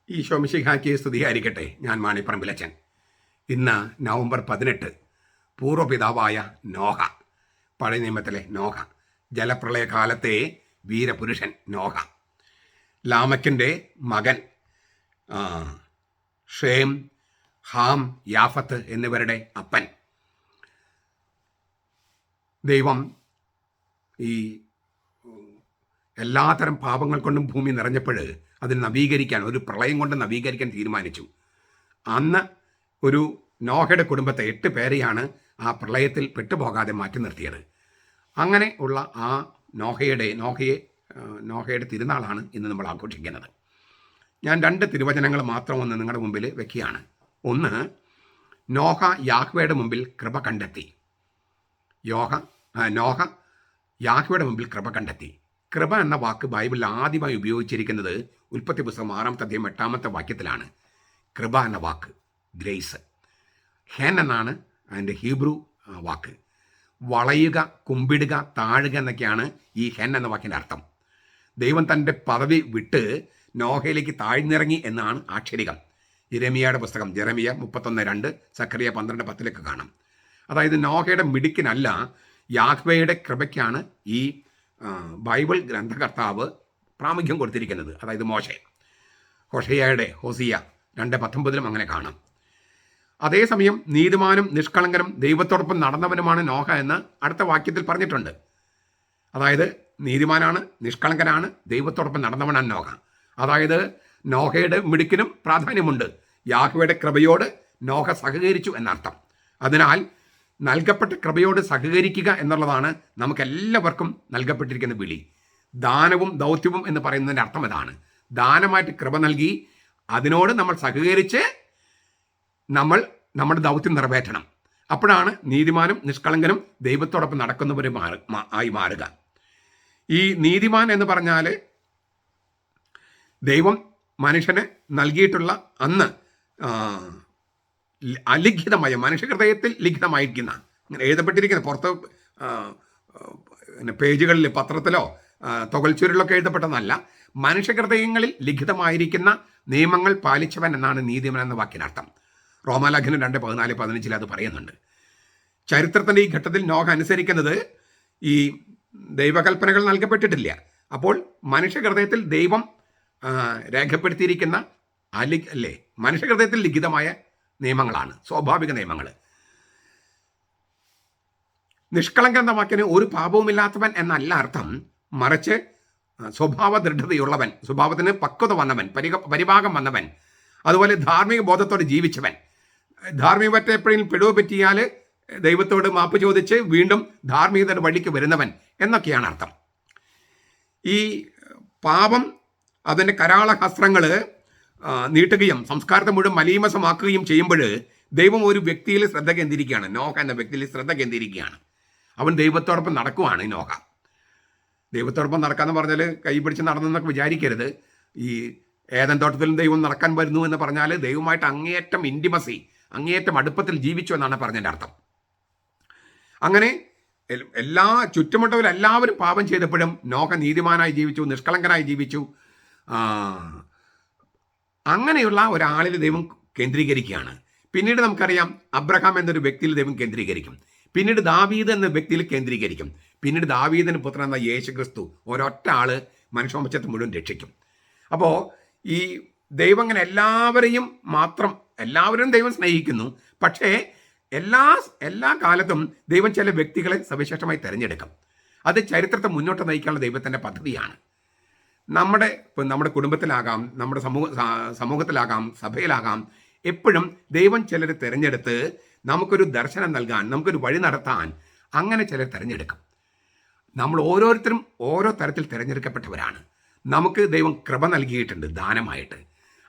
ഈശോ മിശിഹായ്ക്ക് സ്തുതിയായിരിക്കട്ടെ. ഞാൻ മാണിപ്പറമ്പിലച്ചൻ. ഇന്ന് നവംബർ 18. പൂർവ്വപിതാവായ നോഹ, പഴയ നിയമത്തിലെ നോഹ, ജലപ്രളയകാലത്തെ വീരപുരുഷൻ നോഹ, ലാമക്കിൻ്റെ മകൻ ഷേം, ഹാം, യാഫത്ത് എന്നിവരുടെ അപ്പൻ. ദൈവം ഈ എല്ലാത്തരം പാപങ്ങൾ കൊണ്ടും ഭൂമി നിറഞ്ഞപ്പോൾ അതിൽ നവീകരിക്കാൻ, ഒരു പ്രളയം കൊണ്ട് നവീകരിക്കാൻ തീരുമാനിച്ചു. അന്ന് ഒരു നോഹയുടെ കുടുംബത്തെ 8 പേരെയാണ് ആ പ്രളയത്തിൽ പെട്ടുപോകാതെ മാറ്റി നിർത്തിയത്. അങ്ങനെ ഉള്ള ആ നോഹയുടെ തിരുനാളാണ് ഇന്ന് നമ്മൾ ആഘോഷിക്കുന്നത്. ഞാൻ 2 തിരുവചനങ്ങൾ മാത്രം ഒന്ന് നിങ്ങളുടെ മുമ്പിൽ വെക്കുകയാണ്. ഒന്ന്, നോഹ യാഹ്വയുടെ മുമ്പിൽ കൃപ കണ്ടെത്തി. നോഹ യാഹ്വയുടെ മുമ്പിൽ കൃപ കണ്ടെത്തി. കൃപ എന്ന വാക്ക് ബൈബിളിൽ ആദ്യമായി ഉപയോഗിച്ചിരിക്കുന്നത് ഉൽപ്പത്തി പുസ്തകം 6-ാമത്തെ അധ്യായം 8-ാമത്തെ വാക്യത്തിലാണ്. കൃപ എന്ന വാക്ക്, ഗ്രേസ്. ഹെൻ എന്നാണ് അതിൻ്റെ ഹീബ്രു വാക്ക്. വളയുക, കുമ്പിടുക, താഴുക എന്നൊക്കെയാണ് ഈ ഹെൻ എന്ന വാക്കിൻ്റെ അർത്ഥം. ദൈവം തൻ്റെ പദവി വിട്ട് നോഹയിലേക്ക് താഴ്ന്നിറങ്ങി എന്നാണ് ആക്ഷരികം. യിരെമ്യായുടെ പുസ്തകം ജെറമിയ 31:2, സക്കറിയ 12:10 കാണാം. അതായത് നോഹയുടെ മിടുക്കിനല്ല, യാഹ്വയുടെ കൃപയ്ക്കാണ് ഈ ബൈബിൾ ഗ്രന്ഥകർത്താവ് പ്രാമുഖ്യം കൊടുത്തിരിക്കുന്നത്. അതായത് ഹോശയ്യയുടെ ഹോസിയ 2:19 അങ്ങനെ കാണാം. അതേസമയം നീതിമാനും നിഷ്കളങ്കനും ദൈവത്തോടൊപ്പം നടന്നവനുമാണ് നോഹ എന്ന് അടുത്ത വാക്യത്തിൽ പറഞ്ഞിട്ടുണ്ട്. അതായത് നീതിമാനാണ്, നിഷ്കളങ്കനാണ്, ദൈവത്തോടൊപ്പം നടന്നവനാണ് നോഹ. അതായത് നോഹയുടെ മിടുക്കിനും പ്രാധാന്യമുണ്ട്. യാഹ്വയുടെ കൃപയോട് നോഹ സഹകരിച്ചു എന്നർത്ഥം. അതിനാൽ നൽകപ്പെട്ട കൃപയോട് സഹകരിക്കുക എന്നുള്ളതാണ് നമുക്കെല്ലാവർക്കും നൽകപ്പെട്ടിരിക്കുന്ന വിളി. ദാനവും ദൗത്യവും എന്ന് പറയുന്നതിൻ്റെ അർത്ഥം ഇതാണ്. ദാനമായിട്ട് കൃപ നൽകി അതിനോട് നമ്മൾ സഹകരിച്ച് നമ്മൾ നമ്മുടെ ദൗത്യം നിറവേറ്റണം. അപ്പോഴാണ് നീതിമാനും നിഷ്കളങ്കനും ദൈവത്തോടൊപ്പം നടക്കുന്നവരും ആയി മാറുക. ഈ നീതിമാൻ എന്ന് പറഞ്ഞാൽ ദൈവം മനുഷ്യന് നൽകിയിട്ടുള്ള അന്ന് അലിഖിതമായ, മനുഷ്യഹൃദയത്തിൽ ലിഖിതമായിരിക്കുന്ന, അങ്ങനെ എഴുതപ്പെട്ടിരിക്കുന്ന, പുറത്ത് പേജുകളിൽ, പത്രത്തിലോ തുകൽച്ചുരുളിലൊക്കെ എഴുതപ്പെട്ടതല്ല, മനുഷ്യഹൃദയങ്ങളിൽ ലിഖിതമായിരിക്കുന്ന നിയമങ്ങൾ പാലിച്ചവൻ എന്നാണ് നീതിമാൻ എന്ന വാക്കിനർത്ഥം. റോമാലേഖനം 2:14-15 അത് പറയുന്നുണ്ട്. ചരിത്രത്തിൻ്റെ ഈ ഘട്ടത്തിൽ നോഹ അനുസരിക്കുന്നത് ഈ ദൈവകൽപ്പനകൾ നൽകപ്പെട്ടിട്ടില്ല. അപ്പോൾ മനുഷ്യഹൃദയത്തിൽ ദൈവം രേഖപ്പെടുത്തിയിരിക്കുന്ന മനുഷ്യഹൃദയത്തിൽ ലിഖിതമായ നിയമങ്ങളാണ്, സ്വാഭാവിക നിയമങ്ങൾ. നിഷ്കളങ്കൻ എന്ന വാക്കിന് ഒരു പാപവുമില്ലാത്തവൻ എന്നല്ല അർത്ഥം, മറിച്ച് സ്വഭാവ ദൃഢതയുള്ളവൻ, സ്വഭാവത്തിന് പക്വത വന്നവൻ, പരിഭാഗം വന്നവൻ, അതുപോലെ ധാർമ്മിക ബോധത്തോടെ ജീവിച്ചവൻ. ധാർമ്മികത്തെ എപ്പോഴെങ്കിലും പിഴവ് പറ്റിയാൽ ദൈവത്തോട് മാപ്പ് ചോദിച്ച് വീണ്ടും ധാർമ്മികതയുടെ വഴിക്ക് വരുന്നവൻ എന്നൊക്കെയാണ് അർത്ഥം. ഈ പാപം അതിൻ്റെ കരാളഹസ്ത്രങ്ങൾ നീട്ടുകയും സംസ്കാരത്തെ മുഴുവൻ മലീമസമാക്കുകയും ചെയ്യുമ്പോൾ ദൈവം ഒരു വ്യക്തിയിൽ ശ്രദ്ധ കേന്ദ്രീകരിക്കുകയാണ്. നോഹ എന്ന വ്യക്തിയിൽ ശ്രദ്ധ കേന്ദ്രീകരിക്കുകയാണ്. അവൻ ദൈവത്തോടൊപ്പം നടക്കുവാണ്. നോഹ ദൈവത്തോടൊപ്പം നടക്കാമെന്ന് പറഞ്ഞാൽ കൈ പിടിച്ച് നടന്നെന്നൊക്കെ വിചാരിക്കരുത്. ഈ ഏദൻ തോട്ടത്തിലും ദൈവം നടക്കാൻ വരുന്നു എന്ന് പറഞ്ഞാൽ ദൈവമായിട്ട് അങ്ങേയറ്റം ഇൻറ്റിമസി, അങ്ങേയറ്റം അടുപ്പത്തിൽ ജീവിച്ചു എന്നാണ് പറഞ്ഞതിൻ്റെ അർത്ഥം. അങ്ങനെ ചുറ്റുമുള്ളവരെല്ലാവരും പാപം ചെയ്തപ്പോഴും നോഹ നീതിമാനായി ജീവിച്ചു, നിഷ്കളങ്കനായി ജീവിച്ചു. അങ്ങനെയുള്ള ഒരാളിൽ ദൈവം കേന്ദ്രീകരിക്കുകയാണ്. പിന്നീട് നമുക്കറിയാം അബ്രഹാം എന്നൊരു വ്യക്തിയിൽ ദൈവം കേന്ദ്രീകരിക്കും. പിന്നീട് ദാവീദ് എന്ന വ്യക്തിയിൽ കേന്ദ്രീകരിക്കും. പിന്നീട് ദാവീദിന് പുത്രൻ എന്ന യേശുക്രിസ്തു, ഒരൊറ്റ ആള് മനുഷ്യവംശത്തെ മുഴുവൻ രക്ഷിക്കും. അപ്പോൾ ഈ ദൈവം അങ്ങനെ എല്ലാവരും ദൈവം സ്നേഹിക്കുന്നു. പക്ഷേ എല്ലാ കാലത്തും ദൈവം ചില വ്യക്തികളെ സവിശേഷമായി തിരഞ്ഞെടുക്കും. അത് ചരിത്രത്തെ മുന്നോട്ട് നയിക്കാനുള്ള ദൈവത്തിൻ്റെ പദ്ധതിയാണ്. നമ്മുടെ കുടുംബത്തിലാകാം, നമ്മുടെ സമൂഹത്തിലാകാം, സഭയിലാകാം, എപ്പോഴും ദൈവം ചിലരെ തിരഞ്ഞെടുത്ത് നമുക്കൊരു ദർശനം നൽകാൻ, നമുക്കൊരു വഴി നടത്താൻ അങ്ങനെ ചിലർ തിരഞ്ഞെടുക്കും. നമ്മൾ ഓരോരുത്തരും ഓരോ തരത്തിൽ തിരഞ്ഞെടുക്കപ്പെട്ടവരാണ്. നമുക്ക് ദൈവം കൃപ നൽകിയിട്ടുണ്ട് ദാനമായിട്ട്.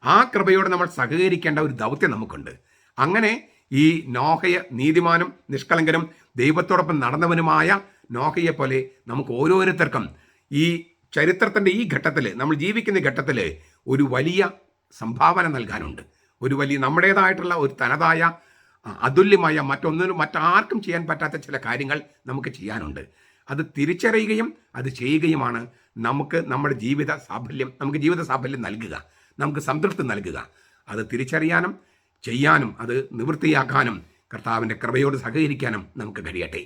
ആ കൃപയോട് നമ്മൾ സഹകരിക്കേണ്ട ഒരു ദൗത്യം നമുക്കുണ്ട്. അങ്ങനെ ഈ നോഹയെ, നീതിമാനും നിഷ്കളങ്കനും ദൈവത്തോടൊപ്പം നടന്നവനുമായ നോഹയെ പോലെ നമുക്ക് ഓരോരുത്തർക്കും ഈ ചരിത്രത്തിൻ്റെ ഈ ഘട്ടത്തിൽ, നമ്മൾ ജീവിക്കുന്ന ഘട്ടത്തിൽ ഒരു വലിയ സംഭാവന നൽകാനുണ്ട്. ഒരു വലിയ നമ്മുടേതായിട്ടുള്ള ഒരു തനതായ അതുല്യമായ മറ്റാർക്കും ചെയ്യാൻ പറ്റാത്ത ചില കാര്യങ്ങൾ നമുക്ക് ചെയ്യാനുണ്ട്. അത് തിരിച്ചറിയുകയും അത് ചെയ്യുകയുമാണ് നമുക്ക് ജീവിത സാഫല്യം നൽകുക. നമുക്ക് സംതൃപ്തി നൽകുക. അത് തിരിച്ചറിയാനും ചെയ്യാനും അത് നിവൃത്തിയാക്കാനും കർത്താവിൻ്റെ കൃപയോട് സഹകരിക്കാനും നമുക്ക് കഴിയട്ടെ.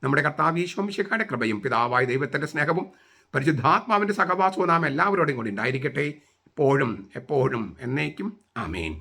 നമ്മുടെ കർത്താവ് ഈശോ മിശിഹായുടെ കൃപയും പിതാവായ ദൈവത്തിൻ്റെ സ്നേഹവും പരിശുദ്ധാത്മാവിൻ്റെ സഹവാസവും നാം എല്ലാവരോടും കൂടി ഉണ്ടായിരിക്കട്ടെ, ഇപ്പോഴും എപ്പോഴും എന്നേക്കും. ആമേൻ.